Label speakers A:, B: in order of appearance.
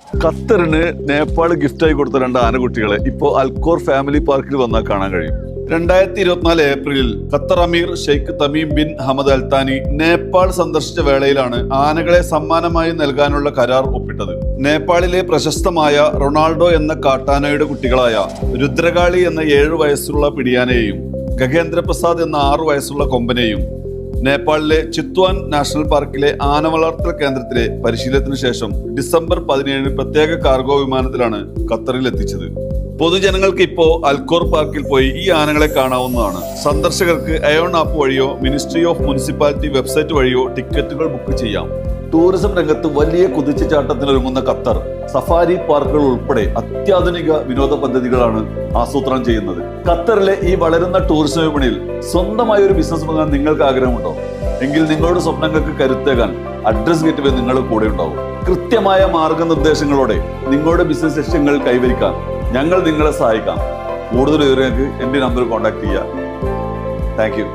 A: ഖത്തറിന് നേപ്പാൾ ഗിഫ്റ്റായി കൊടുത്ത 2 ആനക്കുട്ടികളെ ഇപ്പോൾ Al Khor family പാർക്കിൽ വന്നാൽ കാണാൻ കഴിയും. 2024 ഏപ്രിലിൽ ഖത്തർ അമീർ Sheikh Tamim bin Hamad Al Thani Nepal സന്ദർശിച്ച വേളയിലാണ് ആനകളെ സമ്മാനമായി നൽകാനുള്ള കരാർ ഒപ്പിട്ടത്. നേപ്പാളിലെ പ്രശസ്തമായ റൊണാൾഡോ എന്ന കാട്ടാനയുടെ കുട്ടികളായ രുദ്രകാളി എന്ന 7 വയസ്സുള്ള പിടിയാനയെയും ഗഗേന്ദ്ര പ്രസാദ് എന്ന 6 വയസ്സുള്ള കൊമ്പനെയും നേപ്പാളിലെ ചിത്വാൻ നാഷണൽ പാർക്കിലെ ആന വളർത്തൽ കേന്ദ്രത്തിലെ പരിശീലനത്തിന് ശേഷം ഡിസംബർ 17 പ്രത്യേക കാർഗോ വിമാനത്തിലാണ് ഖത്തറിൽ എത്തിച്ചത്. പൊതുജനങ്ങൾക്ക് ഇപ്പോൾ അൽക്കോർ പാർക്കിൽ പോയി ഈ ആനകളെ കാണാവുന്നതാണ്. സന്ദർശകർക്ക് അയോൺ ആപ്പ് വഴിയോ മിനിസ്ട്രി ഓഫ് മുനിസിപ്പാലിറ്റി വെബ്സൈറ്റ് വഴിയോ ടിക്കറ്റുകൾ ബുക്ക് ചെയ്യാം. ടൂറിസം രംഗത്ത് വലിയ കുതിച്ചുചാട്ടത്തിനൊരുങ്ങുന്ന ഖത്തർ സഫാരി പാർക്കുകൾ ഉൾപ്പെടെ അത്യാധുനിക വിനോദ പദ്ധതികളാണ് ആസൂത്രണം ചെയ്യുന്നത്. ഖത്തറിലെ ഈ വളരുന്ന ടൂറിസം വിപണിയിൽ സ്വന്തമായ ഒരു ബിസിനസ് തുടങ്ങാൻ നിങ്ങൾക്ക് ആഗ്രഹമുണ്ടോ? എങ്കിൽ നിങ്ങളുടെ സ്വപ്നങ്ങൾക്ക് കരുത്തേകാൻ അഡ്രസ് ഗേറ്റ്വേ നിങ്ങളുടെ കൂടെ ഉണ്ടാവും. കൃത്യമായ മാർഗനിർദ്ദേശങ്ങളോടെ നിങ്ങളുടെ ബിസിനസ് ലക്ഷ്യങ്ങൾ കൈവരിക്കാൻ ഞങ്ങൾ നിങ്ങളെ സഹായിക്കാം. കൂടുതൽ വിവരങ്ങൾക്ക് എൻ്റെ നമ്പർ കോൺടാക്ട് ചെയ്യുക. Thank you.